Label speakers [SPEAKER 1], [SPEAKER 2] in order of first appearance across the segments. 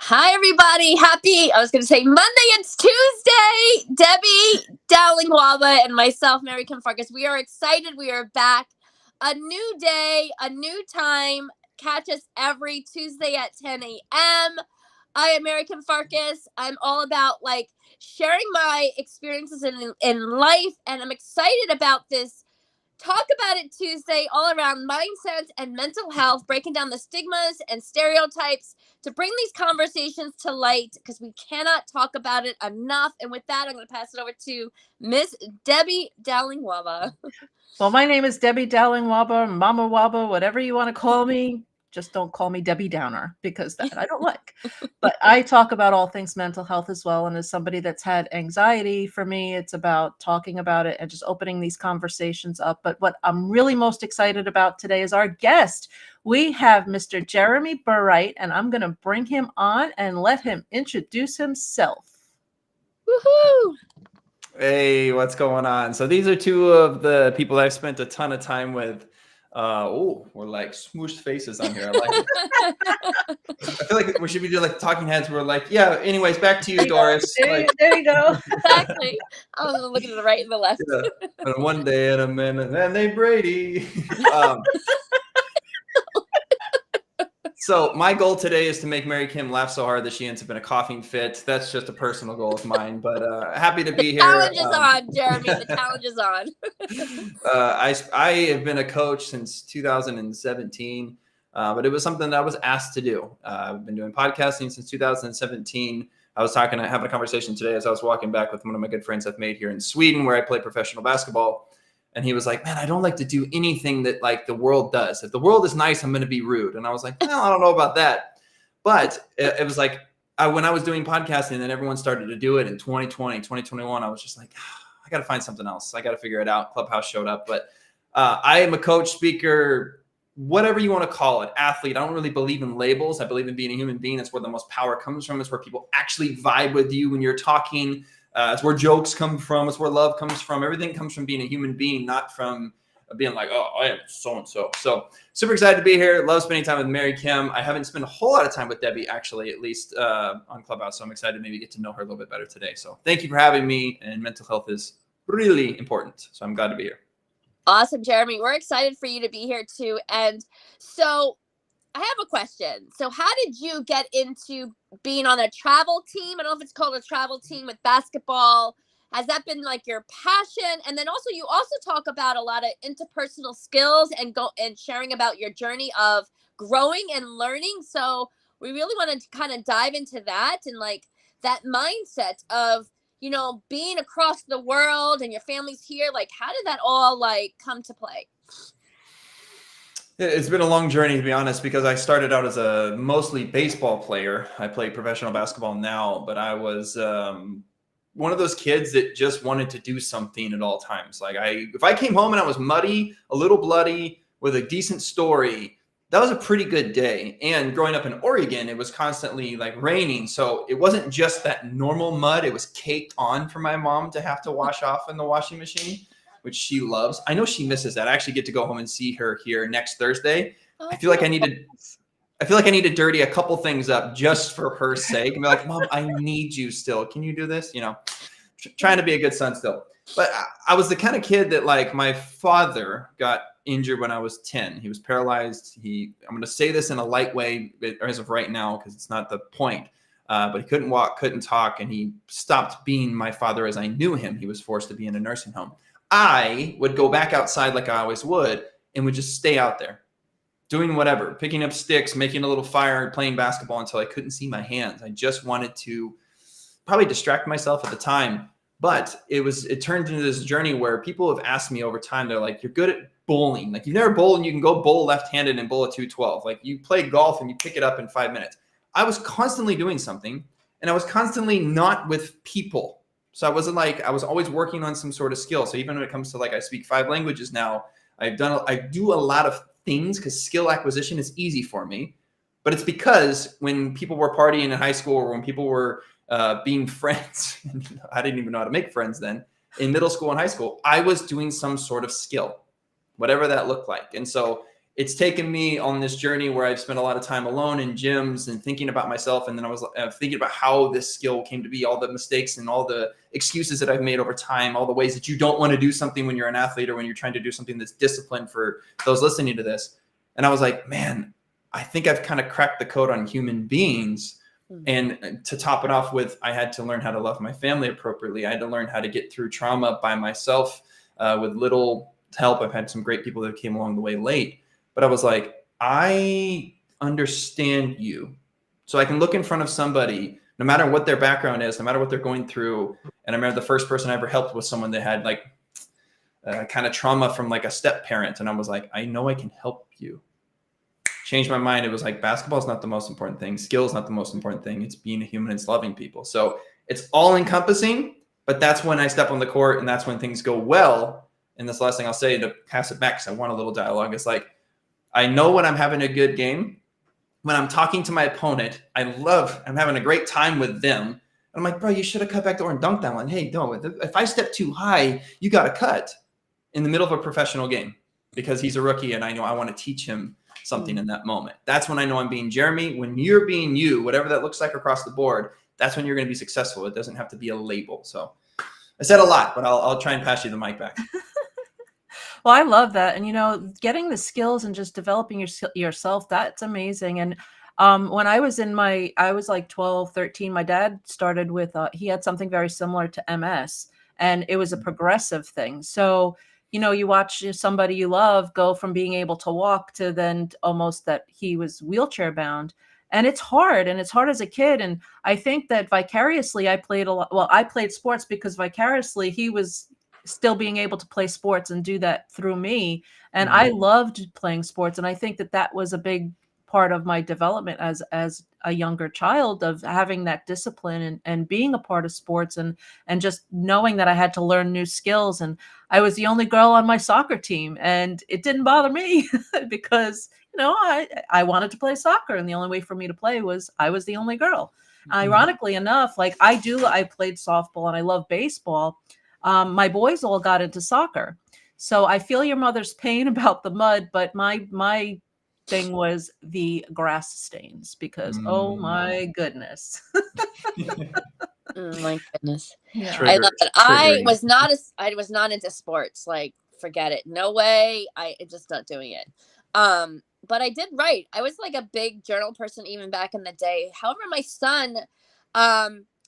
[SPEAKER 1] Hi, everybody. I was going to say Monday, it's Tuesday. Debbie, Dowling Wahba, and myself, MaryKim Farkas. We are excited. We are back. A new day, a new time. Catch us every Tuesday at 10 a.m. I am MaryKim Farkas. I'm all about sharing my experiences in life, and I'm excited about this Talk About It Tuesday, all around mindset and mental health, breaking down the stigmas and stereotypes to bring these conversations to light because we cannot talk about it enough. And with that, I'm going to pass it over to Miss Debbie Dowling Wahba.
[SPEAKER 2] Well, my name is Debbie Dowling Wahba, Mama Wahba, whatever you want to call me. Just don't call me Debbie Downer because that I don't like. But I talk about all things mental health as well. And as somebody that's had anxiety, for me, it's about talking about it and just opening these conversations up. But what I'm really most excited about today is our guest. We have Mr. Jeremy Burright, and I'm going to bring him on and let him introduce himself.
[SPEAKER 1] Woohoo!
[SPEAKER 3] Hey, what's going on? So these are two of the people I've spent a ton of time with. We're like smooshed faces on here. I like it. I feel like we should be doing like talking heads. We're like, yeah. Anyways, back to you, Doris.
[SPEAKER 2] There you go.
[SPEAKER 1] Exactly. I was looking to the right and the left.
[SPEAKER 3] Yeah. And one day and a minute, and they Brady. So my goal today is to make MaryKim laugh so hard that she ends up in a coughing fit. That's just a personal goal of mine, but happy to be here.
[SPEAKER 1] The challenge is on, Jeremy. The challenge is on.
[SPEAKER 3] I have been a coach since 2017, but it was something that I was asked to do. I've been doing podcasting since 2017. I was having a conversation today as I was walking back with one of my good friends I've made here in Sweden, where I play professional basketball. And he was like, man, I don't like to do anything that like the world does. If the world is nice, I'm going to be rude. And I was like, well, I don't know about that. But it was like when I was doing podcasting and everyone started to do it in 2020, 2021, I was just like, I got to find something else. I got to figure it out. Clubhouse showed up. But I am a coach, speaker, whatever you want to call it, athlete. I don't really believe in labels. I believe in being a human being. It's where the most power comes from. It's where people actually vibe with you when you're talking. It's where jokes come from. It's where love comes from. Everything comes from being a human being, not from being like, oh, I am so-and-so. So super excited to be here. Love spending time with MaryKim. I haven't spent a whole lot of time with Debbie, actually, at least on Clubhouse. So I'm excited to maybe get to know her a little bit better today. So thank you for having me. And mental health is really important. So I'm glad to be here.
[SPEAKER 1] Awesome, Jeremy. We're excited for you to be here too. And so I have a question. So how did you get into being on a travel team? I don't know if it's called a travel team with basketball. Has that been like your passion? And then also you also talk about a lot of interpersonal skills and sharing about your journey of growing and learning. So we really want to kind of dive into that and like that mindset of, you know, being across the world and your family's here. Like, how did that all like come to play?
[SPEAKER 3] It's been a long journey, to be honest, because I started out as a mostly baseball player. I play professional basketball now, but I was one of those kids that just wanted to do something at all times. Like if I came home and I was muddy, a little bloody, with a decent story, that was a pretty good day. And growing up in Oregon, it was constantly like raining. So it wasn't just that normal mud. It was caked on for my mom to have to wash off in the washing machine, which she loves. I know she misses that. I actually get to go home and see her here next Thursday. I feel like I need to dirty a couple things up just for her sake and be like, Mom, I need you still. Can you do this? You know, trying to be a good son still. But I was the kind of kid that like my father got injured when I was 10. He was paralyzed. I'm going to say this in a light way as of right now, because it's not the point. But he couldn't walk, couldn't talk, and he stopped being my father as I knew him. He was forced to be in a nursing home. I would go back outside like I always would and would just stay out there doing whatever, picking up sticks, making a little fire, playing basketball until I couldn't see my hands. I just wanted to probably distract myself at the time. But it turned into this journey where people have asked me over time, they're like, you're good at bowling. Like you've never bowled and you can go bowl left-handed and bowl a 212. Like you play golf and you pick it up in 5 minutes. I was constantly doing something and I was constantly not with people. So I wasn't like, I was always working on some sort of skill. So even when it comes to like, I speak 5 languages now, I do a lot of things because skill acquisition is easy for me. But it's because when people were partying in high school or when people were being friends, I didn't even know how to make friends then, in middle school and high school, I was doing some sort of skill, whatever that looked like. And so it's taken me on this journey where I've spent a lot of time alone in gyms and thinking about myself. And then I was thinking about how this skill came to be, all the mistakes and all the excuses that I've made over time, all the ways that you don't want to do something when you're an athlete or when you're trying to do something that's disciplined for those listening to this. And I was like, man, I think I've kind of cracked the code on human beings. And to top it off with, I had to learn how to love my family appropriately. I had to learn how to get through trauma by myself with little help. I've had some great people that came along the way late. But I was like, I understand you. So I can look in front of somebody, no matter what their background is, no matter what they're going through. And I remember the first person I ever helped was someone that had like kind of trauma from like a step parent. And I was like, I know I can help you. Changed my mind. It was like, basketball is not the most important thing. Skill is not the most important thing. It's being a human and loving people. So it's all encompassing, but that's when I step on the court and that's when things go well. And this last thing I'll say to pass it back, because I want a little dialogue. It's like, I know when I'm having a good game, when I'm talking to my opponent, I'm having a great time with them. I'm like, bro, you should have cut back door and dunked that one. Hey, no, if I step too high, you got to cut in the middle of a professional game because he's a rookie and I know I want to teach him something in that moment. That's when I know I'm being Jeremy. When you're being you, whatever that looks like across the board, that's when you're going to be successful. It doesn't have to be a label. So I said a lot, but I'll try and pass you the mic back.
[SPEAKER 2] Well, I love that. And, getting the skills and just developing yourself, that's amazing. And when I was like 12, 13, my dad started with, he had something very similar to MS, and it was a progressive thing. So, you watch somebody you love go from being able to walk to then almost that he was wheelchair bound. And it's hard as a kid. And I think that vicariously I played a lot. Well, I played sports because vicariously he was still being able to play sports and do that through me. And I loved playing sports. And I think that was a big part of my development as a younger child, of having that discipline and being a part of sports and just knowing that I had to learn new skills. And I was the only girl on my soccer team, and it didn't bother me because, I wanted to play soccer. And the only way for me to play was I was the only girl. Ironically enough, like I played softball and I love baseball. My boys all got into soccer. So I feel your mother's pain about the mud, but my thing was the grass stains because, oh my goodness.
[SPEAKER 1] Oh my goodness.
[SPEAKER 2] Yeah.
[SPEAKER 1] I love it. I was not into sports. Like, forget it. No way. I'm just not doing it. But I did write. I was like a big journal person even back in the day. However, my son,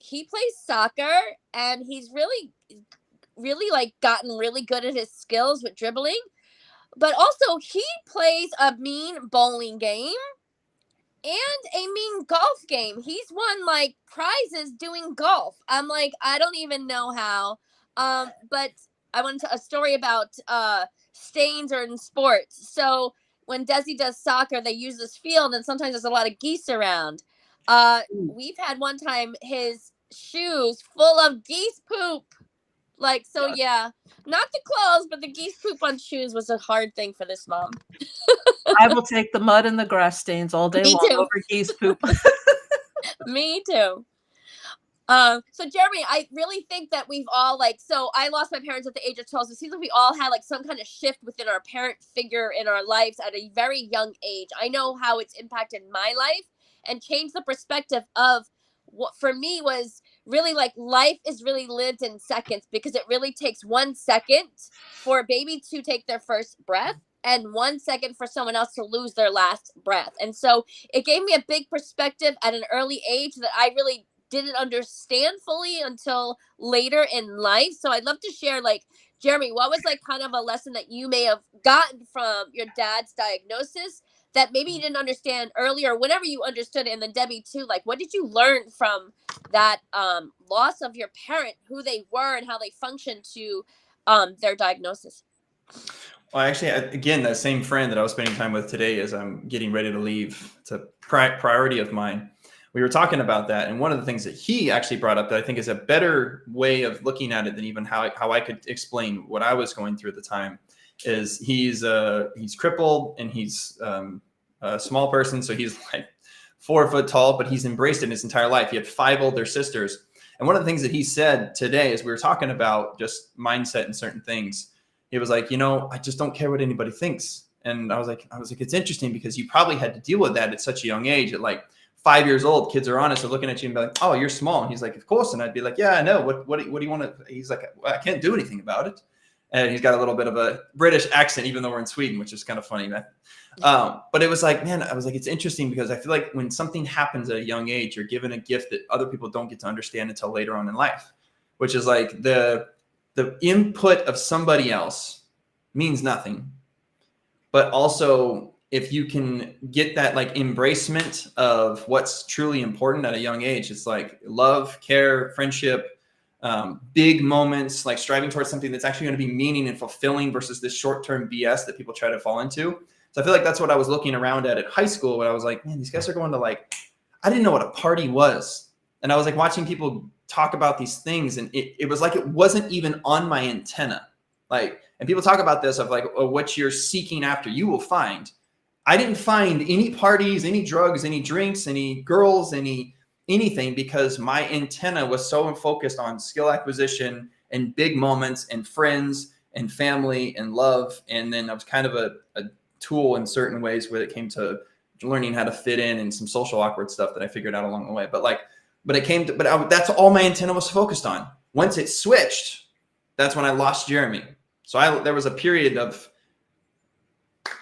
[SPEAKER 1] he plays soccer and he's really like gotten really good at his skills with dribbling, but also he plays a mean bowling game and a mean golf game. He's won like prizes doing golf. I'm like, I don't even know how. But I wanted a story about stains or in sports. So when Desi does soccer, they use this field and sometimes there's a lot of geese around. We've had one time his shoes full of geese poop. Like, so yeah, not the clothes, but the geese poop on shoes was a hard thing for this mom.
[SPEAKER 2] I will take the mud and the grass stains all day long over geese poop.
[SPEAKER 1] Me too. So Jeremy, I really think that we've all so I lost my parents at the age of 12. So it seems like we all had like some kind of shift within our parent figure in our lives at a very young age. I know how it's impacted my life and changed the perspective of what for me was really like life is really lived in seconds, because it really takes 1 second for a baby to take their first breath and 1 second for someone else to lose their last breath. And so it gave me a big perspective at an early age that I really didn't understand fully until later in life. So I'd love to share, like, Jeremy, what was like kind of a lesson that you may have gotten from your dad's diagnosis that maybe you didn't understand earlier, whenever you understood it? And then Debbie too, like, what did you learn from that loss of your parent, who they were and how they functioned to their diagnosis?
[SPEAKER 3] Well, actually, again, that same friend that I was spending time with today as I'm getting ready to leave, it's a priority of mine. We were talking about that. And one of the things that he actually brought up that I think is a better way of looking at it than even how I could explain what I was going through at the time is he's crippled and he's a small person. So he's like 4 foot tall, but he's embraced it his entire life. He had 5 older sisters. And one of the things that he said today as we were talking about just mindset and certain things, he was like, I just don't care what anybody thinks. And I was like, it's interesting because you probably had to deal with that at such a young age. At like 5 years old, kids are honest. They're looking at you and be like, oh, you're small. And he's like, of course. And I'd be like, yeah, I know. What do you want to? He's like, well, I can't do anything about it. And he's got a little bit of a British accent, even though we're in Sweden, which is kind of funny, man. But it was like, man, I was like, it's interesting because I feel like when something happens at a young age, you're given a gift that other people don't get to understand until later on in life, which is like the input of somebody else means nothing. But also, if you can get that like embracement of what's truly important at a young age, it's like love, care, friendship, big moments, like striving towards something that's actually going to be meaning and fulfilling versus this short-term BS that people try to fall into. So I feel like that's what I was looking around at high school, when I was like, man, these guys are going to like, I didn't know what a party was. And I was like watching people talk about these things, and it was like it wasn't even on my antenna. Like, and people talk about this of like, oh, what you're seeking after, you will find. I didn't find any parties, any drugs, any drinks, any girls, anything, because my antenna was so focused on skill acquisition and big moments and friends and family and love. And then I was kind of a tool in certain ways when it came to learning how to fit in and some social awkward stuff that I figured out along the way. That's all my antenna was focused on. Once it switched, that's when I lost Jeremy. So there was a period of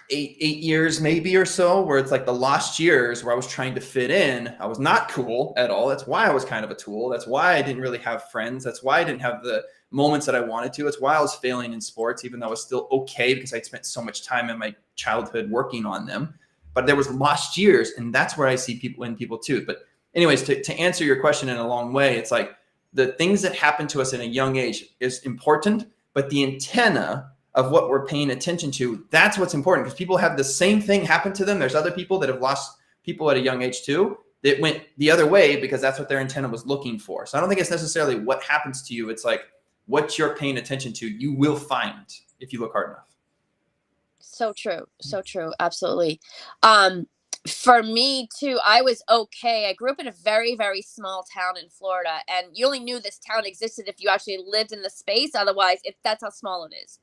[SPEAKER 3] eight years maybe or so where it's like the lost years where I was trying to fit in. I was not cool at all. That's why I was kind of a tool. That's why I didn't really have friends. That's why I didn't have the moments that I wanted to. It's why I was failing in sports, even though I was still okay because I spent so much time in my childhood working on them. But there was lost years, and that's where I see people too. But anyways, to answer your question in a long way, it's like the things that happen to us in a young age is important, but the antenna of what we're paying attention to, that's what's important, because people have the same thing happen to them. There's other people that have lost people at a young age too, that went the other way because that's what their antenna was looking for. So I don't think it's necessarily what happens to you. It's like what you're paying attention to, you will find if you look hard enough.
[SPEAKER 1] So true. So true. Absolutely. For me too, I was okay. I grew up in a very, very small town in Florida, and you only knew this town existed if you actually lived in the space. Otherwise, that's how small it is.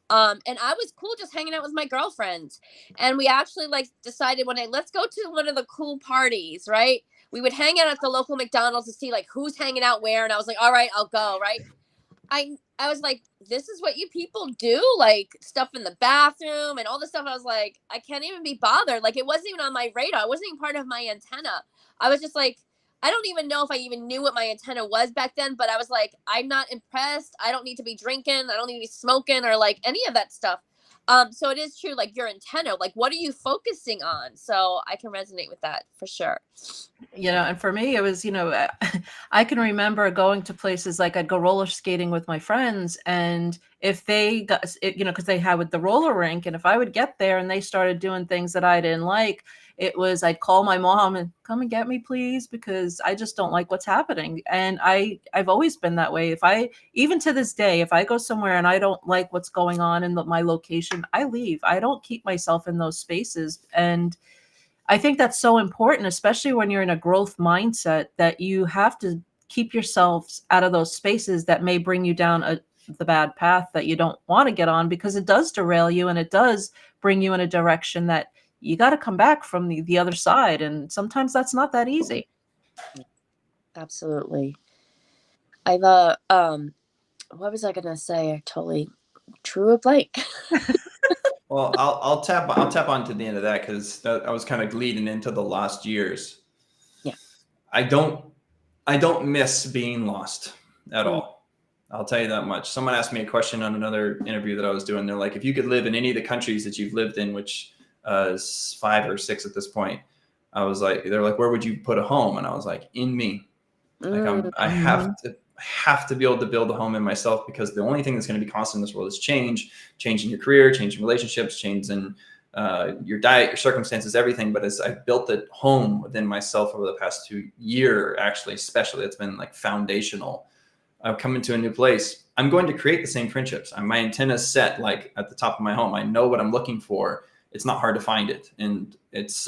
[SPEAKER 1] And I was cool just hanging out with my girlfriends. And we actually like decided one day, let's go to one of the cool parties, right? We would hang out at the local McDonald's to see like who's hanging out where. And I was like, all right, I'll go, right? I was like, this is what you people do, like stuff in the bathroom and all this stuff. I was like, I can't even be bothered. Like, it wasn't even on my radar. It wasn't even part of my antenna. I was just like, I don't even know if I even knew what my antenna was back then, but I was like, I'm not impressed. I don't need to be drinking. I don't need to be smoking or like any of that stuff. So it is true, like your antenna, like what are you focusing on? So I can resonate with that for sure.
[SPEAKER 2] And for me, it was, I can remember going to places like I'd go roller skating with my friends, and if they got, because they had with the roller rink, and if I would get there and they started doing things that I didn't like, it was, I'd call my mom and come and get me, please, because I just don't like what's happening. And I've always been that way. Even to this day, if I go somewhere and I don't like what's going on in my location, I leave. I don't keep myself in those spaces. And I think that's so important, especially when you're in a growth mindset, that you have to keep yourselves out of those spaces that may bring you down the bad path that you don't want to get on, because it does derail you and it does bring you in a direction that you got to come back from the other side. And sometimes that's not that easy.
[SPEAKER 1] Absolutely. What was I going to say? I totally drew a blank.
[SPEAKER 3] Well, I'll tap onto the end of that, because I was kind of leading into the lost years.
[SPEAKER 1] Yeah.
[SPEAKER 3] I don't miss being lost at all. I'll tell you that much. Someone asked me a question on another interview that I was doing. They're like, if you could live in any of the countries that you've lived in, which is 5 or 6 at this point, they're like, where would you put a home? And I was like, in me. Like I have to be able to build a home in myself, because the only thing that's going to be constant in this world is change in your career, change in relationships, change in your diet, your circumstances, everything. But as I've built a home within myself over the past 2 years, actually, especially, it's been like foundational. I've come into a new place. I'm going to create the same friendships. My antenna's set like at the top of my home. I know what I'm looking for. It's not hard to find it. And it's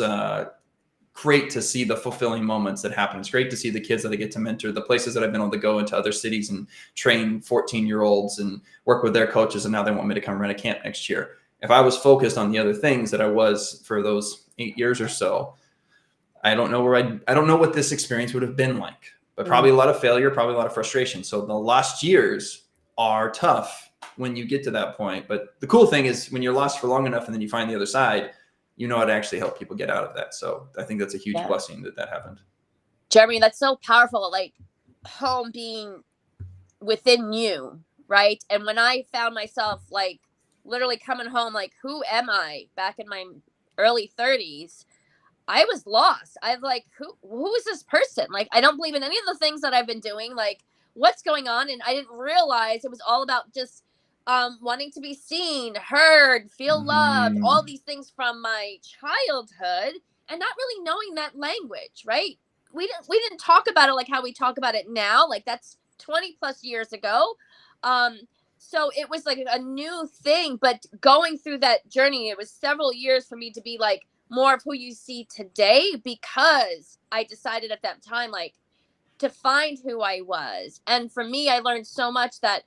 [SPEAKER 3] great to see the fulfilling moments that happen. It's great to see the kids that I get to mentor, the places that I've been able to go into other cities and train 14-year-olds and work with their coaches. And now they want me to come run a camp next year. If I was focused on the other things that I was for those 8 years or so, I don't know I don't know what this experience would have been like, but probably a lot of failure, probably a lot of frustration. So the lost years are tough when you get to that point. But the cool thing is when you're lost for long enough and then you find the other side, you know how to actually help people get out of that. So I think that's a huge blessing that happened.
[SPEAKER 1] Jeremy, that's so powerful. Like home being within you, right? And when I found myself like literally coming home, like, who am I back in my early 30s? I was lost. I was like, who is this person? Like, I don't believe in any of the things that I've been doing. Like, what's going on? And I didn't realize it was all about just wanting to be seen, heard, feel loved, all these things from my childhood, and not really knowing that language, right? We didn't talk about it like how we talk about it now. Like, that's 20 plus years ago. So it was like a new thing, but going through that journey, it was several years for me to be like more of who you see today, because I decided at that time, like, to find who I was. And for me, I learned so much that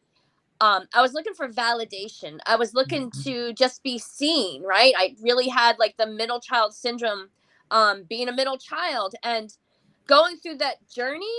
[SPEAKER 1] I was looking for validation. I was looking to just be seen, right? I really had like the middle child syndrome, being a middle child, and going through that journey,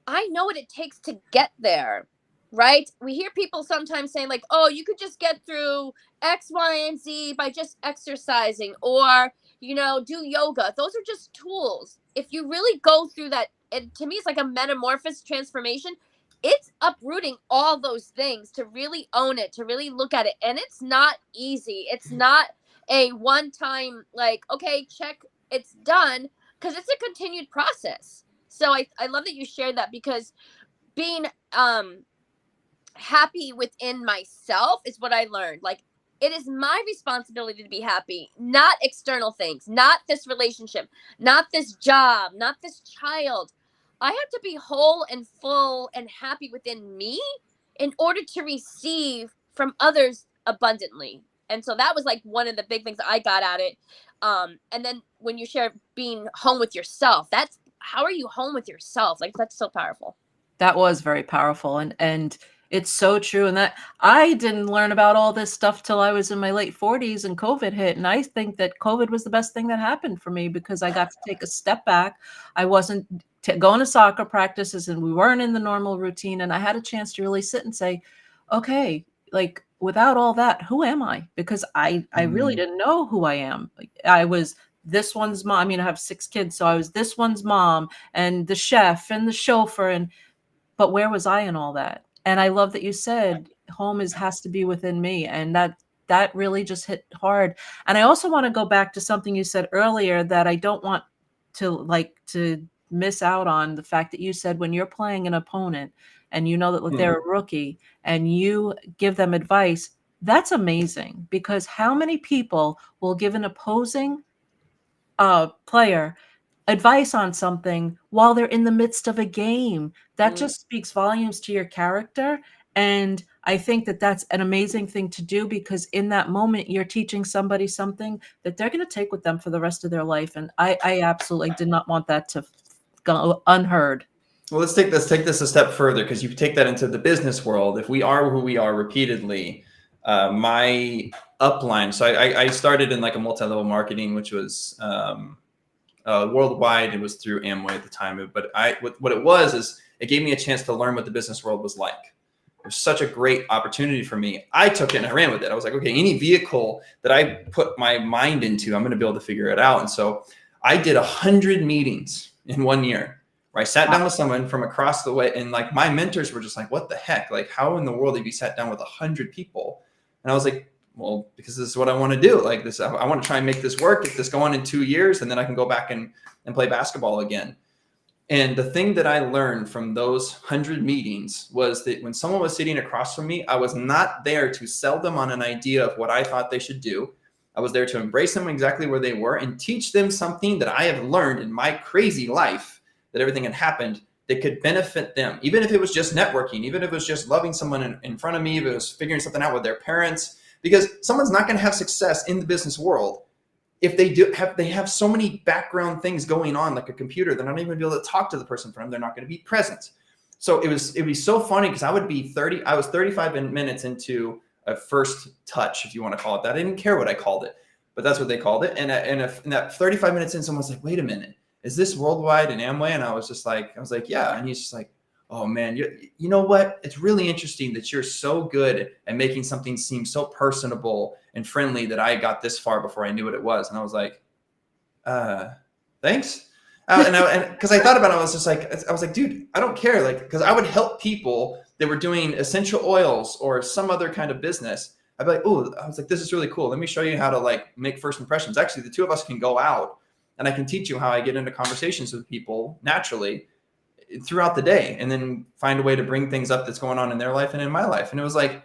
[SPEAKER 1] I know what it takes to get there, right? We hear people sometimes saying like, oh, you could just get through X, Y, and Z by just exercising, or, you know, do yoga. Those are just tools. If you really go through that, and to me, it's like a metamorphosis transformation. It's uprooting all those things to really own it, to really look at it. And it's not easy. It's not a one-time, like, okay, check, it's done, because it's a continued process. So I love that you shared that, because being happy within myself is what I learned. Like, it is my responsibility to be happy, not external things, not this relationship, not this job, not this child. I have to be whole and full and happy within me in order to receive from others abundantly. And so that was like one of the big things I got at it. And then when you share being home with yourself, that's, how are you home with yourself? Like, that's so powerful.
[SPEAKER 2] That was very powerful. And it's so true. And that I didn't learn about all this stuff till I was in my late 40s and COVID hit. And I think that COVID was the best thing that happened for me, because I got to take a step back. I wasn't going to soccer practices and we weren't in the normal routine. And I had a chance to really sit and say, okay, like, without all that, who am I? Because I really didn't know who I am. Like, I was this one's mom. I mean, I have 6 kids, so I was this one's mom and the chef and the chauffeur, but where was I in all that? And I love that you said home has to be within me, and that really just hit hard. And I also want to go back to something you said earlier that I don't want to miss out on, the fact that you said when you're playing an opponent and you know that they're a rookie and you give them advice, that's amazing, because how many people will give an opposing player advice on something while they're in the midst of a game? That just speaks volumes to your character. And I think that that's an amazing thing to do, because in that moment, you're teaching somebody something that they're going to take with them for the rest of their life. And I absolutely did not want that to go unheard.
[SPEAKER 3] Well, let's take this a step further, because you take that into the business world. If we are who we are repeatedly, my upline. So I started in like a multi-level marketing, which was worldwide. It was through Amway at the time. But what it was is it gave me a chance to learn what the business world was like. It was such a great opportunity for me. I took it and I ran with it. I was like, okay, any vehicle that I put my mind into, I'm going to be able to figure it out. And so I did 100 meetings in 1 year, where I sat down with someone from across the way. And like, my mentors were just like, what the heck? Like, how in the world have you sat down with 100 people? And I was like, well, because this is what I want to do. Like this, I want to try and make this work, get this going in 2 years, and then I can go back and play basketball again. And the thing that I learned from those 100 meetings was that when someone was sitting across from me, I was not there to sell them on an idea of what I thought they should do. I was there to embrace them exactly where they were and teach them something that I have learned in my crazy life, that everything had happened that could benefit them. Even if it was just networking, even if it was just loving someone in front of me, if it was figuring something out with their parents, because someone's not going to have success in the business world if they have so many background things going on, like a computer. They're not even going to be able to talk to the person in front of them. They're not going to be present. So it'd be so funny, because I was 35 minutes into a first touch, if you want to call it that. I didn't care what I called it, but that's what they called it. And in that 35 minutes in, someone's like, wait a minute, is this worldwide in Amway? And I was like, yeah. And he's just like, oh man, you know what? It's really interesting that you're so good at making something seem so personable and friendly that I got this far before I knew what it was. And I was like, thanks. And because I thought about it, I was like, dude, I don't care. Like, because I would help people that were doing essential oils or some other kind of business. I'd be like, oh, I was like, this is really cool. Let me show you how to like make first impressions. Actually, the two of us can go out and I can teach you how I get into conversations with people naturally throughout the day, and then find a way to bring things up that's going on in their life and in my life. And it was like,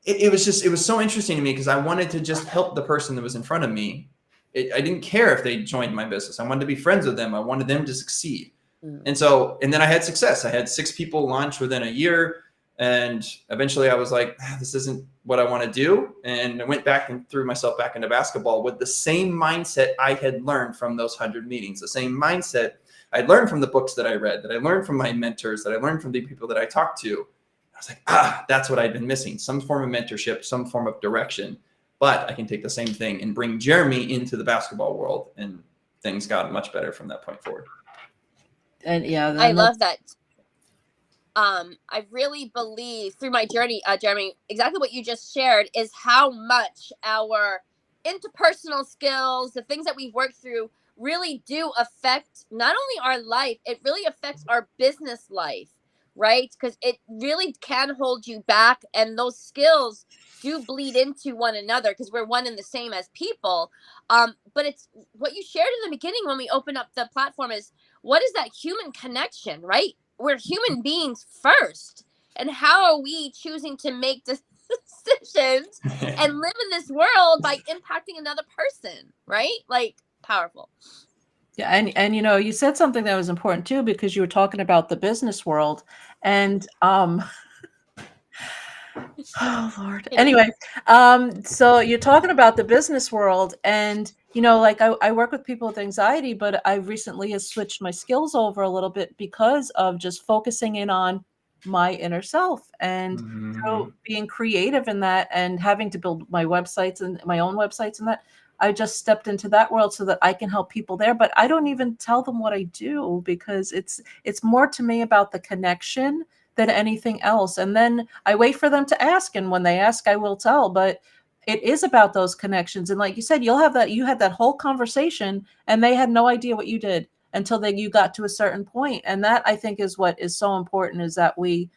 [SPEAKER 3] it was so interesting to me because I wanted to just help the person that was in front of me. I didn't care if they joined my business. I wanted to be friends with them. I wanted them to succeed. And then I had success. I had 6 people launch within a year. And eventually I was like, this isn't what I want to do. And I went back and threw myself back into basketball with the same mindset I had learned from those 100 meetings, the same mindset I learned from the books that I read, that I learned from my mentors, that I learned from the people that I talked to. I was like, that's what I'd been missing. Some form of mentorship, some form of direction. But I can take the same thing and bring Jeremy into the basketball world. And things got much better from that point forward.
[SPEAKER 2] And yeah,
[SPEAKER 1] I love that. I really believe through my journey, Jeremy, exactly what you just shared is how much our interpersonal skills, the things that we've worked through, really do affect not only our life, it really affects our business life, right? Because it really can hold you back, and those skills do bleed into one another because we're one and the same as people. But it's what you shared in the beginning when we opened up the platform is, what is that human connection, right? We're human beings first. And how are we choosing to make decisions and live in this world by impacting another person, right? Like, powerful.
[SPEAKER 2] Yeah, and you know, you said something that was important too, because you were talking about the business world, and oh Lord. Anyway, so you're talking about the business world, and you know, like I work with people with anxiety, but I recently has switched my skills over a little bit because of just focusing in on my inner self, and so being creative in that, and having to build my websites and my own websites and that. I just stepped into that world so that I can help people there, but I don't even tell them what I do because it's more to me about the connection than anything else. And then I wait for them to ask, and when they ask, I will tell. But it is about those connections. And like you said, you had that whole conversation, and they had no idea what you did until you got to a certain point. And that, I think, is what is so important, is that we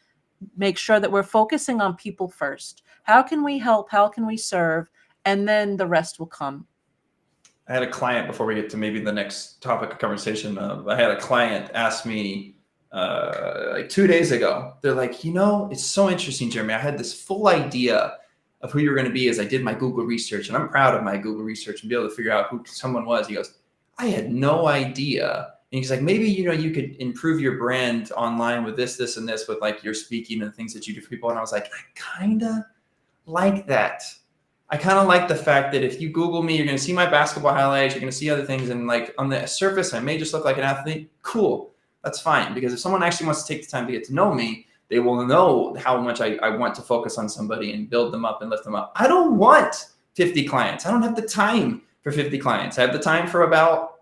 [SPEAKER 2] make sure that we're focusing on people first. How can we help? How can we serve? And then the rest will come.
[SPEAKER 3] I had a client, before we get to maybe the next topic of conversation, I had a client ask me like 2 days ago. They're like, you know, it's so interesting, Jeremy. I had this full idea of who you're going to be as I did my Google research. And I'm proud of my Google research and be able to figure out who someone was. He goes, I had no idea. And he's like, maybe, you know, you could improve your brand online with this, this, and this, with like your speaking and things that you do for people. And I was like, I kind of like that. I kind of like the fact that if you Google me, you're going to see my basketball highlights, you're going to see other things. And like on the surface, I may just look like an athlete. Cool. That's fine. Because if someone actually wants to take the time to get to know me, they will know how much I want to focus on somebody and build them up and lift them up. I don't want 50 clients. I don't have the time for 50 clients. I have the time for about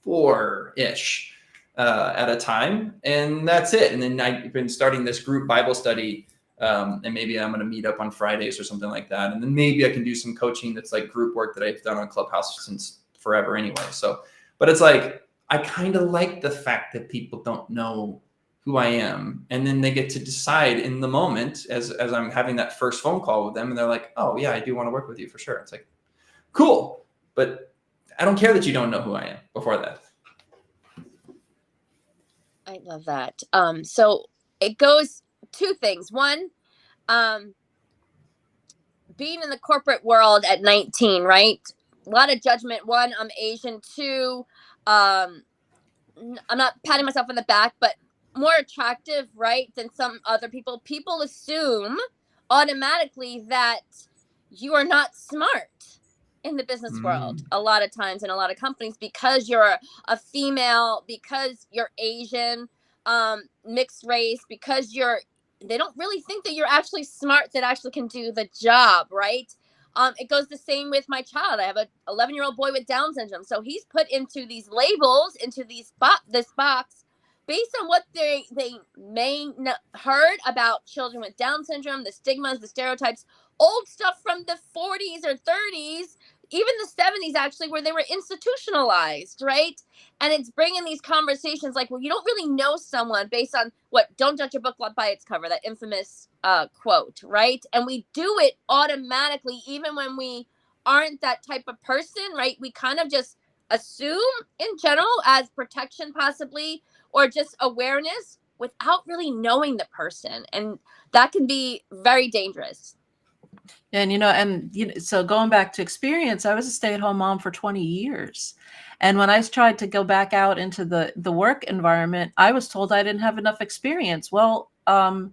[SPEAKER 3] 4-ish at a time. And that's it. And then I've been starting this group Bible study. And maybe I'm going to meet up on Fridays or something like that. And then maybe I can do some coaching that's like group work that I've done on Clubhouse since forever anyway. So, but it's like, I kind of like the fact that people don't know who I am. And then they get to decide in the moment as I'm having that first phone call with them. And they're like, oh yeah, I do want to work with you for sure. It's like, cool. But I don't care that you don't know who I am before that.
[SPEAKER 1] I love that. So it goes 2 things. One, being in the corporate world at 19, right? A lot of judgment. 1, I'm Asian. 2, I'm not patting myself on the back, but more attractive, right, than some other people. People assume automatically that you are not smart in the business world a lot of times in a lot of companies because you're a female, because you're Asian, mixed race, because you're they don't really think that you're actually smart, that actually can do the job, right? It goes the same with my child. I have a 11-year-old boy with Down syndrome, so he's put into these labels, into this box, based on what they heard about children with Down syndrome, the stigmas, the stereotypes, old stuff from the 40s or 30s, even the 70s, actually, where they were institutionalized, right? And it's bringing these conversations like, well, you don't really know someone based on what, don't judge a book by its cover, that infamous quote, right? And we do it automatically, even when we aren't that type of person, right? We kind of just assume in general, as protection possibly, or just awareness, without really knowing the person. And that can be very dangerous.
[SPEAKER 2] And so going back to experience, I was a stay-at-home mom for 20 years. And when I tried to go back out into the work environment, I was told I didn't have enough experience. Well, I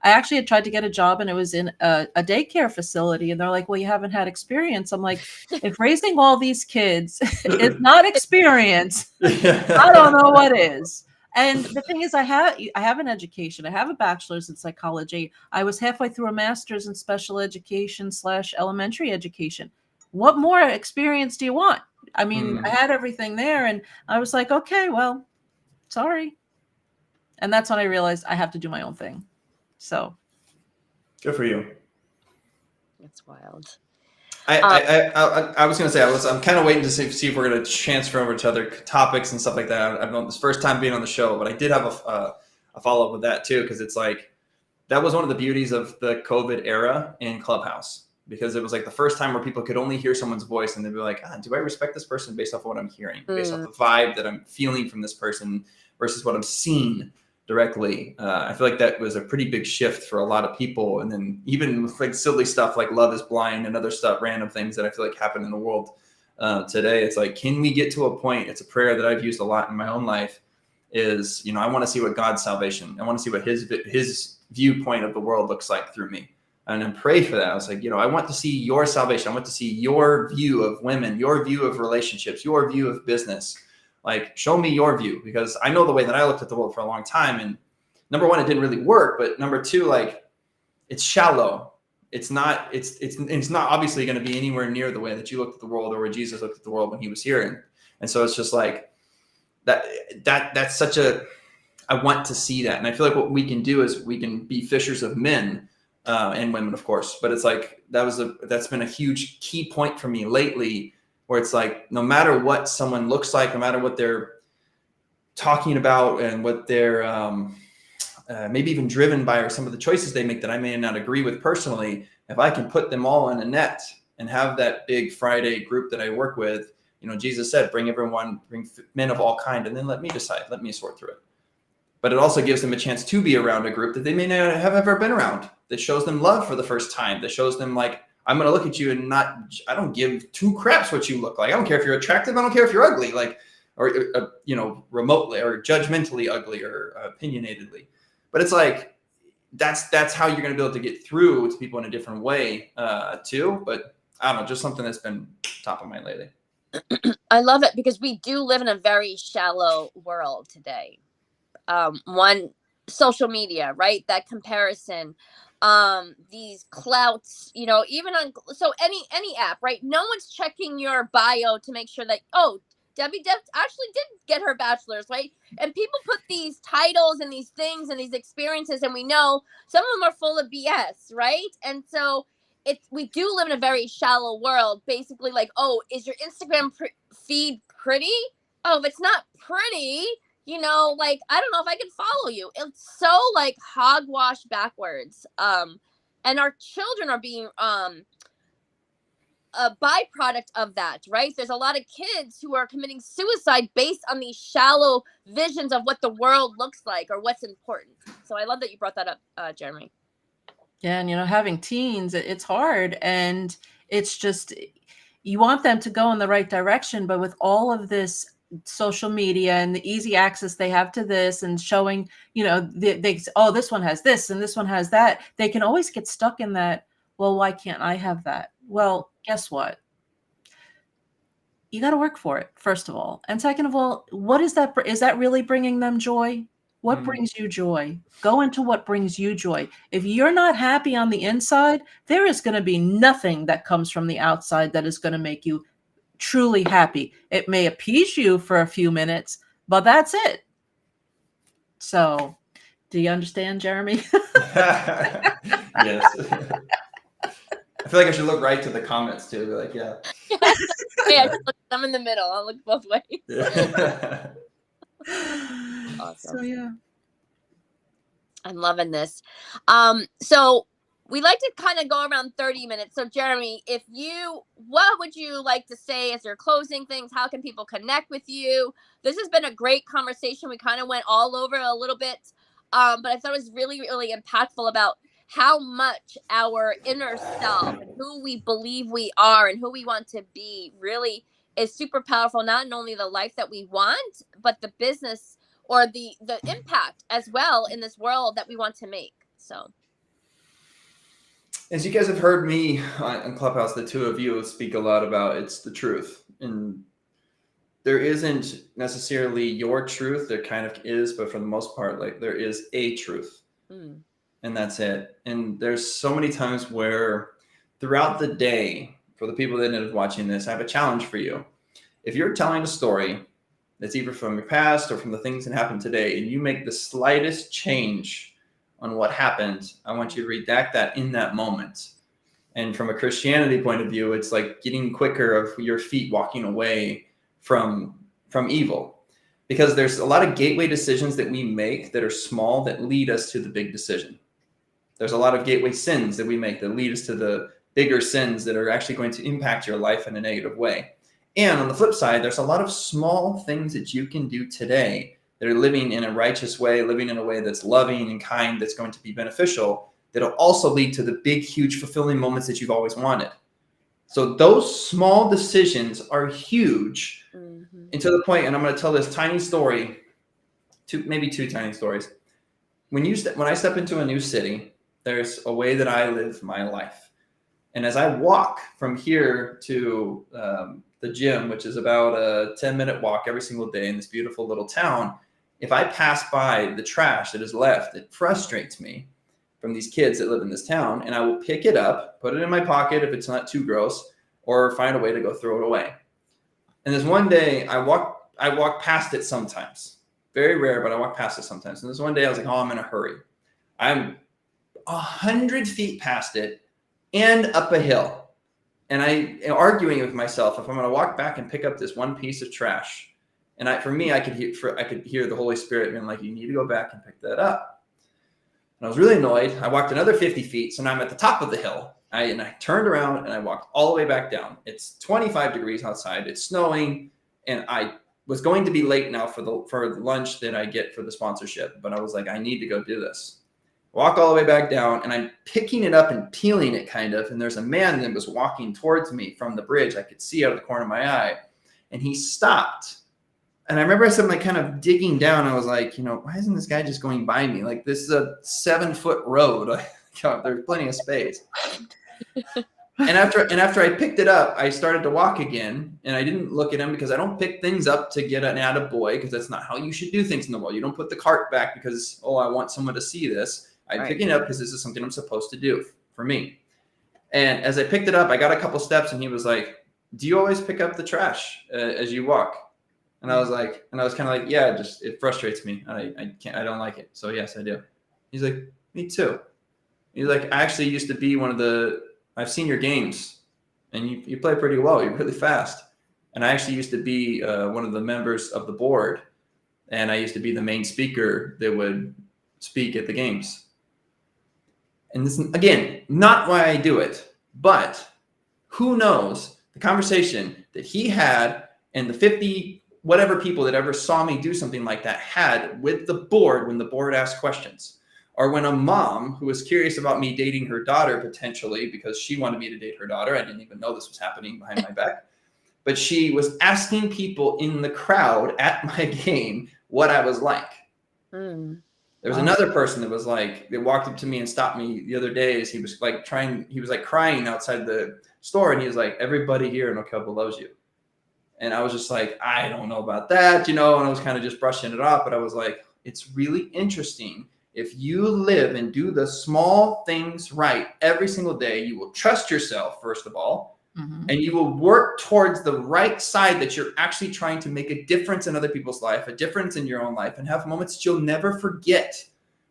[SPEAKER 2] actually had tried to get a job, and it was in a daycare facility. And they're like, well, you haven't had experience. I'm like, if raising all these kids is not experience, I don't know what is. And the thing is, I have an education. I have a bachelor's in psychology. I was halfway through a master's in special education / elementary education. What more experience do you want? I mean, I had everything there, and I was like, okay, well, sorry. And that's when I realized I have to do my own thing. So
[SPEAKER 3] good for you.
[SPEAKER 1] That's wild.
[SPEAKER 3] I was going to say, I'm kind of waiting to see if we're going to transfer over to other topics and stuff like that. I've known this first time being on the show, but I did have a follow up with that too, because it's like, that was one of the beauties of the COVID era in Clubhouse, because it was like the first time where people could only hear someone's voice and they'd be like, do I respect this person based off of what I'm hearing, based off the vibe that I'm feeling from this person versus what I'm seeing directly. I feel like that was a pretty big shift for a lot of people. And then even with like silly stuff like Love is Blind and other stuff, random things that I feel like happen in the world today. It's like, can we get to a point? It's a prayer that I've used a lot in my own life is, I want to see what God's salvation, I want to see what his viewpoint of the world looks like through me. And then pray for that. I was like, I want to see your salvation. I want to see your view of women, your view of relationships, your view of business. Like, show me your view, because I know the way that I looked at the world for a long time. And number one, it didn't really work. But number two, like, it's shallow. It's not obviously going to be anywhere near the way that you looked at the world or where Jesus looked at the world when he was here. And so it's just like that's such I want to see that. And I feel like what we can do is we can be fishers of men and women, of course. But it's like, that's been a huge key point for me lately, where it's like, no matter what someone looks like, no matter what they're talking about and what they're maybe even driven by, or some of the choices they make that I may not agree with personally, if I can put them all in a net and have that big Friday group that I work with, Jesus said, bring men of all kind, and then let me decide, let me sort through it. But it also gives them a chance to be around a group that they may not have ever been around, that shows them love for the first time, that shows them like, I'm going to look at you and I don't give two craps what you look like. I don't care if you're attractive. I don't care if you're ugly, like, or, remotely or judgmentally ugly or opinionatedly. But it's like, that's how you're going to be able to get through to people in a different way too. But I don't know, just something that's been top of mind lately.
[SPEAKER 1] I love it, because we do live in a very shallow world today. One, social media, right? That comparison, these clouts, even on, so any app, right? No one's checking your bio to make sure that, Debbie actually did get her bachelor's, right? And people put these titles and these things and these experiences, and we know some of them are full of BS, right? And so we do live in a very shallow world, basically like, is your Instagram feed pretty? If it's not pretty, like, I don't know if I can follow you. It's so like hogwash backwards. And our children are being a byproduct of that, right? There's a lot of kids who are committing suicide based on these shallow visions of what the world looks like or what's important. So I love that you brought that up, Jeremy.
[SPEAKER 2] Yeah, and having teens, it's hard, and it's just, you want them to go in the right direction, but with all of this social media and the easy access they have to this, and showing, this one has this and this one has that, they can always get stuck in that. Well, why can't I have that? Well, guess what? You got to work for it, first of all. And second of all, what is that? Is that really bringing them joy? What brings you joy? Go into what brings you joy. If you're not happy on the inside, there is going to be nothing that comes from the outside that is going to make you truly happy. It may appease you for a few minutes, but that's it. So, do you understand, Jeremy?
[SPEAKER 3] Yes. I feel like I should look right to the comments too. Be like, yeah.
[SPEAKER 1] Hey, I'm in the middle. I'll look both ways.
[SPEAKER 3] Yeah.
[SPEAKER 1] Awesome.
[SPEAKER 2] So yeah.
[SPEAKER 1] I'm loving this. So we like to kind of go around 30 minutes. So Jeremy, what would you like to say as your closing things? How can people connect with you? This has been a great conversation. We kind of went all over a little bit. But I thought it was really, really impactful about how much our inner self and who we believe we are and who we want to be really is super powerful. Not only the life that we want, but the business or the impact as well in this world that we want to make. So
[SPEAKER 3] as you guys have heard me on Clubhouse, the two of you speak a lot about, it's the truth. And there isn't necessarily your truth. There kind of is, but for the most part, like there is a truth. And that's it. And there's so many times where throughout the day, for the people that are watching this, I have a challenge for you. If you're telling a story that's either from your past or from the things that happened today, and you make the slightest change on what happened, I want you to redact that in that moment. And from a Christianity point of view, it's like getting quicker of your feet walking away from evil. Because there's a lot of gateway decisions that we make that are small that lead us to the big decision. There's a lot of gateway sins that we make that lead us to the bigger sins that are actually going to impact your life in a negative way. And on the flip side, there's a lot of small things that you can do today that are living in a righteous way, living in a way that's loving and kind, that's going to be beneficial, that'll also lead to the big, huge, fulfilling moments that you've always wanted. So those small decisions are huge. And to the point, and I'm going to tell this tiny story, maybe two tiny stories. When I step into a new city, there's a way that I live my life. And as I walk from here to the gym, which is about a 10-minute walk every single day in this beautiful little town, if I pass by the trash that is left, it frustrates me from these kids that live in this town, and I will pick it up, put it in my pocket if it's not too gross, or find a way to go throw it away. And this one day, I walk past it sometimes. Very rare, but I walk past it sometimes. And this one day, I was like, oh, I'm in a hurry. I'm 100 feet past it and up a hill. And I am arguing with myself if I'm going to walk back and pick up this one piece of trash. And for me, I could hear the Holy Spirit being like, you need to go back and pick that up. And I was really annoyed. I walked another 50 feet. So now I'm at the top of the hill. And I turned around and I walked all the way back down. It's 25 degrees outside. It's snowing. And I was going to be late now for the lunch that I get for the sponsorship. But I was like, I need to go do this. Walk all the way back down, and I'm picking it up and peeling it kind of. And there's a man that was walking towards me from the bridge. I could see out of the corner of my eye. And he stopped. And I remember I said, like, kind of digging down. I was like, why isn't this guy just going by me? Like, this is a 7-foot road. There's plenty of space. And after I picked it up, I started to walk again, and I didn't look at him because I don't pick things up to get an attaboy, because that's not how you should do things in the world. You don't put the cart back because, I want someone to see this. I'm picking it up because this is something I'm supposed to do for me. And as I picked it up, I got a couple steps, and he was like, do you always pick up the trash as you walk? And I was kind of like, yeah, it frustrates me. I don't like it. So yes, I do. He's like, me too. He's like, I actually used to be I've seen your games, and you play pretty well. You're really fast. And I actually used to be one of the members of the board, and I used to be the main speaker that would speak at the games. And this, again, not why I do it, but who knows the conversation that he had and the 50 whatever people that ever saw me do something like that had with the board when the board asked questions. Or when a mom who was curious about me dating her daughter potentially because she wanted me to date her daughter. I didn't even know this was happening behind my back. But she was asking people in the crowd at my game what I was like. There was another person that was like, that walked up to me and stopped me the other day as he was like crying outside the store. And he was like, everybody here in Ocala loves you. And I was just like, I don't know about that, and I was kind of just brushing it off. But I was like, it's really interesting. If you live and do the small things right every single day, you will trust yourself, first of all, and you will work towards the right side that you're actually trying to make a difference in other people's life, a difference in your own life, and have moments that you'll never forget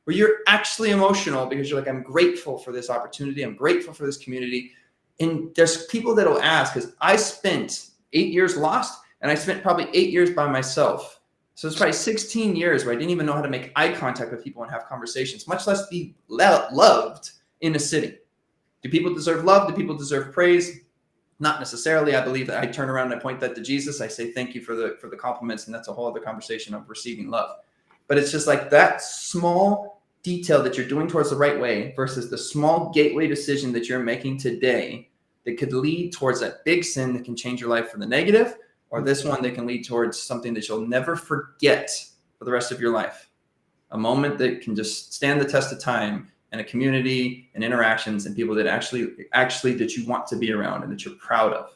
[SPEAKER 3] where you're actually emotional because you're like, I'm grateful for this opportunity. I'm grateful for this community. And there's people that'll ask, because I spent 8 years lost, and I spent probably 8 years by myself. So it's probably 16 years where I didn't even know how to make eye contact with people and have conversations, much less be loved in a city. Do people deserve love? Do people deserve praise? Not necessarily. I believe that I turn around and I point that to Jesus. I say, thank you for the compliments. And that's a whole other conversation of receiving love. But it's just like that small detail that you're doing towards the right way versus the small gateway decision that you're making today that could lead towards that big sin that can change your life for the negative, or this one that can lead towards something that you'll never forget for the rest of your life. A moment that can just stand the test of time, and a community and interactions and people that actually that you want to be around and that you're proud of.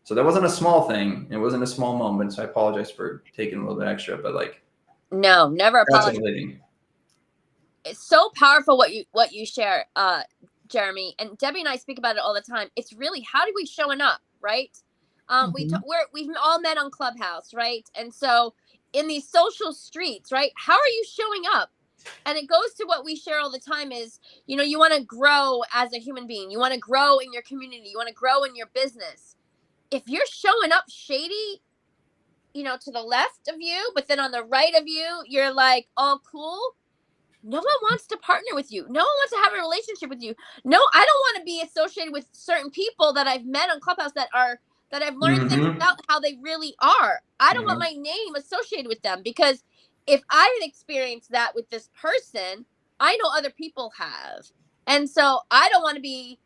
[SPEAKER 3] So that wasn't a small thing. It wasn't a small moment. So I apologize for taking a little bit extra, but like,
[SPEAKER 1] no, never apologize. It's so powerful what you share, Jeremy, and Debbie and I speak about it all the time. It's really, how do we showing up, right? We've all met on Clubhouse, right? And so in these social streets, right? How are you showing up? And it goes to what we share all the time is, you know, you want to grow as a human being. You want to grow in your community. You want to grow in your business. If you're showing up shady, you know, to the left of you, but then on the right of you, you're like all cool. No one wants to partner with you. No one wants to have a relationship with you. No, I don't want to be associated with certain people that I've met on Clubhouse that I've learned things about how they really are. I don't want my name associated with them, because if I had experienced that with this person, I know other people have. And so I don't want to be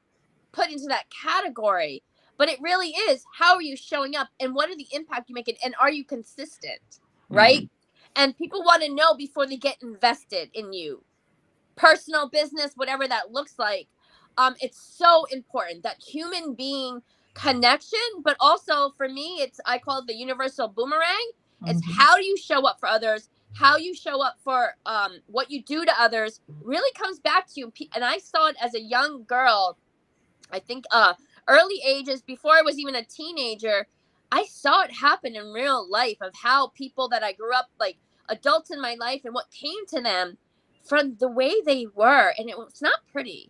[SPEAKER 1] put into that category. But it really is, how are you showing up and what are the impact you make, and are you consistent, right? And people want to know before they get invested in you. Personal, business, whatever that looks like. It's so important, that human being connection, but also for me, I call it the universal boomerang. It's how do you show up for others? How you show up for what you do to others really comes back to you. And I saw it as a young girl, I think early ages, before I was even a teenager. I saw it happen in real life, of how people that I grew up, like adults in my life, and what came to them from the way they were. And it was not pretty.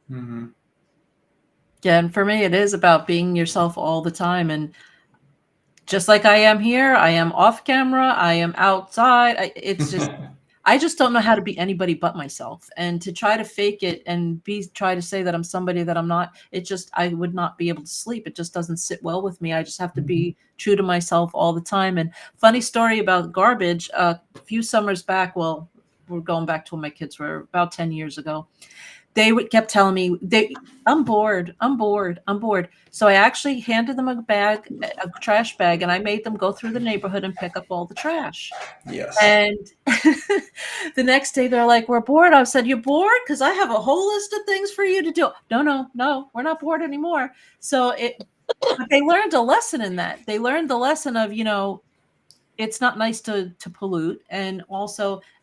[SPEAKER 2] Yeah, and for me, it is about being yourself all the time. And just like I am here, I am off camera, I am outside. It's just, I just don't know how to be anybody but myself. And to try to fake it and try to say that I'm somebody that I'm not, I would not be able to sleep. It just doesn't sit well with me. I just have to be true to myself all the time. And funny story about garbage, a few summers back, well, we're going back to when my kids were about 10 years ago. They kept telling me, I'm bored. So I actually handed them a trash bag, and I made them go through the neighborhood and pick up all the trash.
[SPEAKER 3] Yes.
[SPEAKER 2] And the next day they're like, we're bored. I said, you're bored? Because I have a whole list of things for you to do. No, we're not bored anymore. So but they learned a lesson in that. They learned the lesson of, you know, it's not nice to pollute. And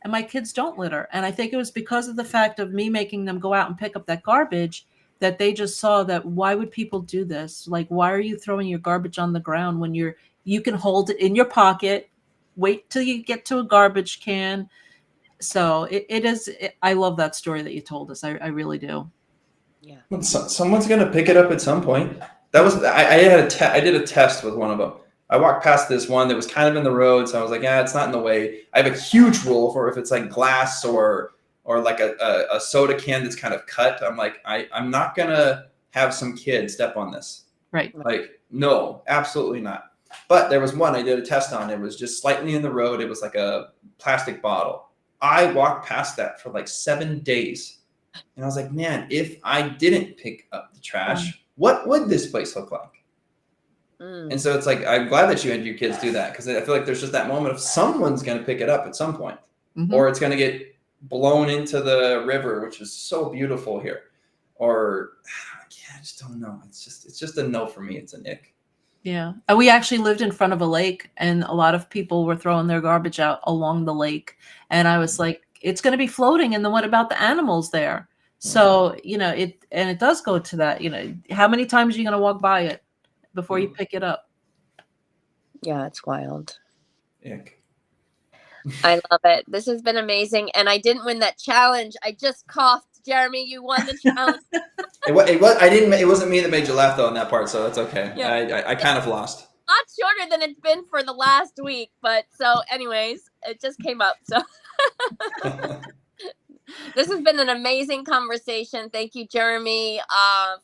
[SPEAKER 2] my kids don't litter. And I think it was because of the fact of me making them go out and pick up that garbage that they just saw that, why would people do this? Like, why are you throwing your garbage on the ground when you can hold it in your pocket, wait till you get to a garbage can. So I love that story that you told us. I really do.
[SPEAKER 1] Yeah.
[SPEAKER 3] Someone's going to pick it up at some point. I did a test with one of them. I walked past this one that was kind of in the road, so I was like, yeah, it's not in the way. I have a huge rule for if it's like glass or like a soda can that's kind of cut. I'm like, I'm not gonna have some kid step on this.
[SPEAKER 2] Right.
[SPEAKER 3] Like, no, absolutely not. But there was one I did a test on. It was just slightly in the road. It was like a plastic bottle. I walked past that for like 7 days. And I was like, man, if I didn't pick up the trash, what would this place look like? And so it's like, I'm glad that you and your kids do that, because I feel like there's just that moment of someone's going to pick it up at some point, or it's going to get blown into the river, which is so beautiful here. Or I just don't know. It's just a no for me. It's an ick.
[SPEAKER 2] Yeah. And we actually lived in front of a lake, and a lot of people were throwing their garbage out along the lake. And I was like, it's going to be floating. And then what about the animals there? So, it does go to that, how many times are you going to walk by it before you pick it up?
[SPEAKER 1] Yeah, it's wild.
[SPEAKER 3] Ick.
[SPEAKER 1] I love it. This has been amazing. And I didn't win that challenge. I just coughed. Jeremy, you won the challenge.
[SPEAKER 3] It wasn't me that made you laugh though in that part, so that's okay.
[SPEAKER 1] Yeah.
[SPEAKER 3] I kind of lost.
[SPEAKER 1] A lot shorter than it's been for the last week, but so anyways, it just came up. So this has been an amazing conversation. Thank you, Jeremy,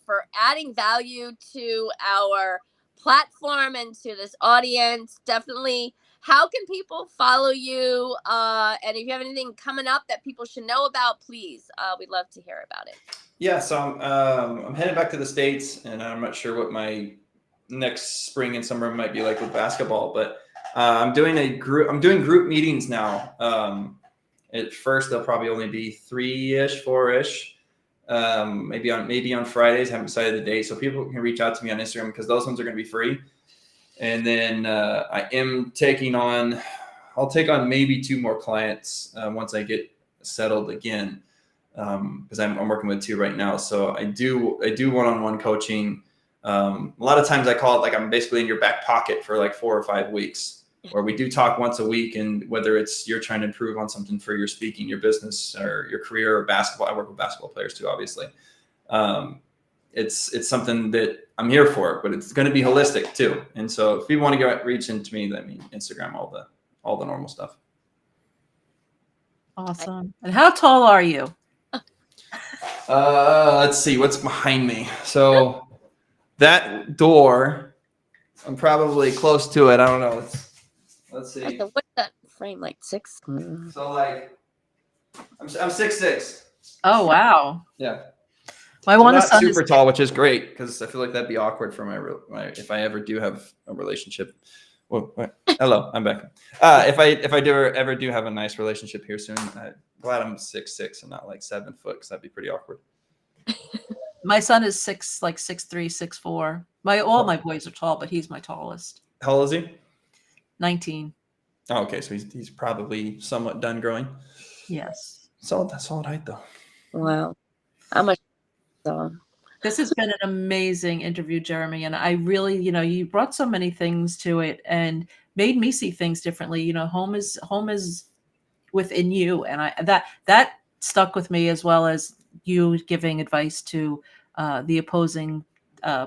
[SPEAKER 1] for adding value to our platform and to this audience. Definitely. How can people follow you? And if you have anything coming up that people should know about, please, we'd love to hear about it.
[SPEAKER 3] Yeah, so I'm headed back to the States, and I'm not sure what my next spring and summer might be like with basketball, but I'm doing group meetings now. At first, they'll probably only be 3-ish, 4-ish, maybe on Fridays. I haven't decided the date, so people can reach out to me on Instagram because those ones are going to be free. And then I'll take on maybe 2 more clients once I get settled again, because I'm working with 2 right now. So I do one-on-one coaching. A lot of times I call it like I'm basically in your back pocket for like 4 or 5 weeks, where we do talk once a week. And whether it's you're trying to improve on something for your speaking, your business, or your career, or basketball, I work with basketball players too, obviously. It's something that I'm here for, but it's going to be holistic too. And so if you want to reach into me, Instagram, all the normal stuff.
[SPEAKER 2] Awesome. And how tall are you?
[SPEAKER 3] Let's see what's behind me. So that door, I'm probably close to it. I don't know. Let's see.
[SPEAKER 1] So what's that frame, like 6?
[SPEAKER 3] So like, I'm 6'6".
[SPEAKER 2] Oh, wow.
[SPEAKER 3] Yeah.
[SPEAKER 2] My
[SPEAKER 3] Not super tall, which is great because I feel like that'd be awkward for my if I ever do have a relationship. Well, hello, I'm back. If I ever do have a nice relationship here soon, I'm glad I'm 6'6" and not like 7 foot, because that'd be pretty awkward.
[SPEAKER 2] My son is 6'3", 6'4". All my boys are tall, but he's my tallest.
[SPEAKER 3] How old is he?
[SPEAKER 2] 19.
[SPEAKER 3] Oh, okay, so he's probably somewhat done growing.
[SPEAKER 2] Yes.
[SPEAKER 3] Solid height though.
[SPEAKER 1] Wow. How much? So.
[SPEAKER 2] This has been an amazing interview, Jeremy. And I really, you brought so many things to it and made me see things differently. Home is within you. And that stuck with me, as well as you giving advice to the opposing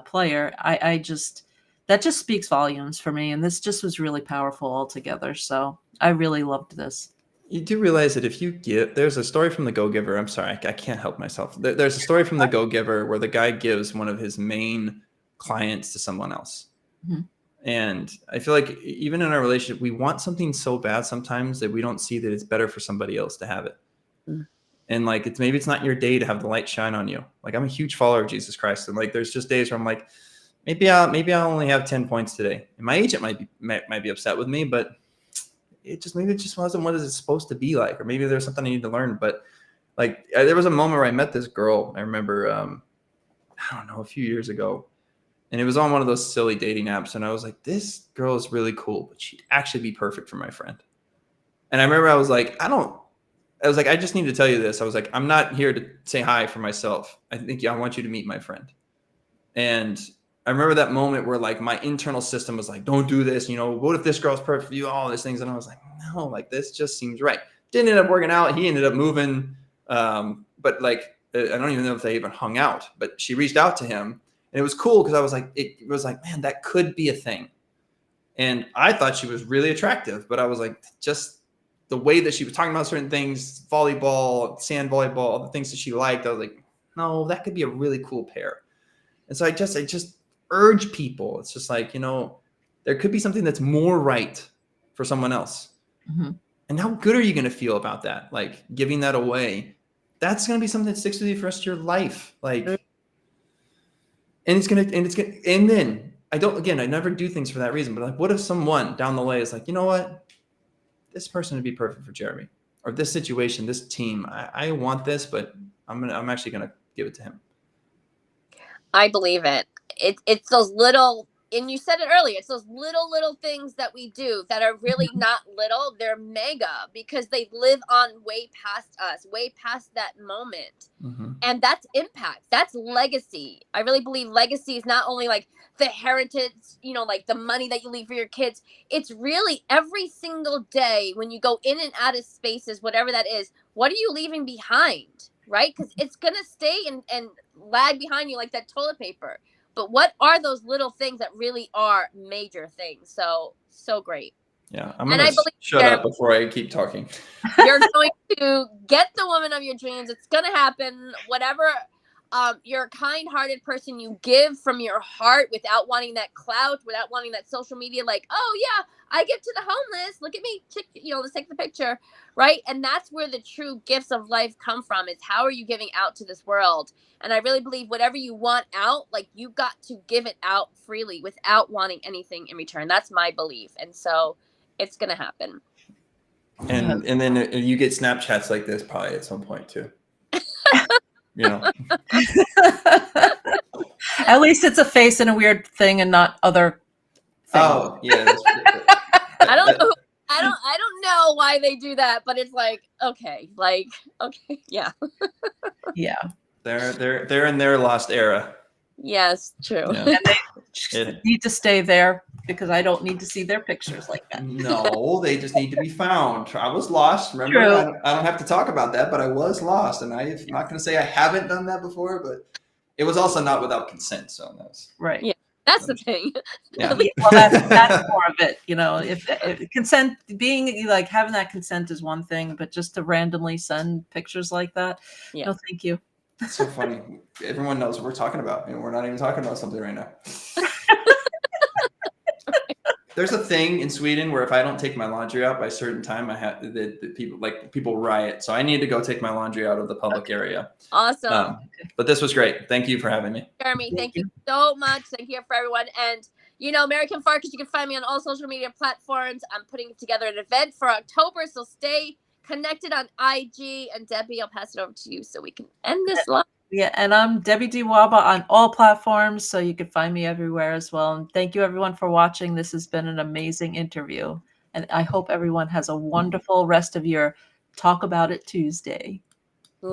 [SPEAKER 2] player. That just speaks volumes for me. And this just was really powerful altogether. So I really loved this.
[SPEAKER 3] You do realize that if you there's a story from The Go-Giver. I'm sorry, I can't help myself. There's a story from The Go-Giver where the guy gives one of his main clients to someone else. Mm-hmm. And I feel like even in our relationship, we want something so bad sometimes that we don't see that it's better for somebody else to have it. Mm-hmm. And like, maybe it's not your day to have the light shine on you. Like, I'm a huge follower of Jesus Christ. And like, there's just days where I'm like, maybe I'll only have 10 points today. And my agent might be upset with me, but maybe it just wasn't what it's supposed to be like, or maybe there's something I need to learn. But like, there was a moment where I met this girl. I remember, I don't know, a few years ago, and it was on one of those silly dating apps. And I was like, this girl is really cool, but she'd actually be perfect for my friend. And I remember I was like, I just need to tell you this. I was like, I'm not here to say hi for myself. I want you to meet my friend. And I remember that moment where like my internal system was like, don't do this. What if this girl's perfect for you? All these things. And I was like, no, like this just seems right. Didn't end up working out. He ended up moving. But like, I don't even know if they even hung out, but she reached out to him, and it was cool because it was like, man, that could be a thing. And I thought she was really attractive, but I was like, just the way that she was talking about certain things, volleyball, sand volleyball, all the things that she liked. I was like, no, that could be a really cool pair. And so I just urge people. It's just like, there could be something that's more right for someone else. Mm-hmm. And how good are you going to feel about that? Like, giving that away, that's going to be something that sticks with you for the rest of your life. Like, and then I never do things for that reason, but like, what if someone down the way is like, you know what, this person would be perfect for Jeremy, or this situation, this team. I want this, but I'm actually going to give it to him.
[SPEAKER 1] I believe it. It's those little and you said it earlier, it's those little things that we do that are really not little, they're mega, because they live on way past us, way past that moment.
[SPEAKER 3] Mm-hmm.
[SPEAKER 1] And that's impact, that's legacy. I really believe legacy is not only like the heritage, you know, like the money that you leave for your kids. It's really every single day when you go in and out of spaces, whatever that is, what are you leaving behind, right? Because it's gonna stay and lag behind you like that toilet paper. But what are those little things that really are major things? So great.
[SPEAKER 3] Yeah, I'm
[SPEAKER 1] And
[SPEAKER 3] gonna
[SPEAKER 1] I believe,
[SPEAKER 3] shut
[SPEAKER 1] Jeremy,
[SPEAKER 3] up before I keep talking.
[SPEAKER 1] you're going to get the woman of your dreams. It's going to happen. Whatever, you're a kind-hearted person. You give from your heart without wanting that clout, without wanting that social media. Like, oh yeah, I give to the homeless. Look at me, you know, let's take the picture, right? And that's where the true gifts of life come from. Is how are you giving out to this world? And I really believe whatever you want out, like you got to give it out freely without wanting anything in return. That's my belief, and so it's going to happen.
[SPEAKER 3] And then you get Snapchats like this probably at some point too. You know.
[SPEAKER 2] At least it's a face and a weird thing and not other things.
[SPEAKER 3] Oh yeah.
[SPEAKER 1] I don't know. I don't know why they do that, but it's like okay, yeah.
[SPEAKER 2] Yeah.
[SPEAKER 3] They're in their lost era.
[SPEAKER 1] Yes, true.
[SPEAKER 3] Yeah.
[SPEAKER 2] And they need to stay there because I don't need to see their pictures like that.
[SPEAKER 3] No, they just need to be found. I was lost. Remember, I don't have to talk about that, but I was lost, and I'm not going to say I haven't done that before, but it was also not without consent. So that's
[SPEAKER 2] right.
[SPEAKER 1] Yeah, that's the thing.
[SPEAKER 3] Yeah.
[SPEAKER 2] Well, that's more of it. You know, if consent, being like having that consent is one thing, but just to randomly send pictures like that,
[SPEAKER 1] Yeah.
[SPEAKER 2] no, thank you.
[SPEAKER 3] It's so funny. Everyone knows what we're talking about, and we're not even talking about something right now. There's a thing in Sweden where if I don't take my laundry out by a certain time, I have the people riot. So I need to go take my laundry out of the public area.
[SPEAKER 1] Awesome.
[SPEAKER 3] But this was great. Thank you for having me.
[SPEAKER 1] Jeremy, thank you so much. Thank you for everyone. And you know, MaryKim Farkas, you can find me on all social media platforms. I'm putting together an event for October, so stay connected on IG. And Debbie, I'll pass it over to you so we can end this live.
[SPEAKER 2] Yeah, and I'm Debbie D. Wahba on all platforms, so you can find me everywhere as well. And thank you everyone for watching. This has been an amazing interview, and I hope everyone has a wonderful rest of your Talk About It Tuesday.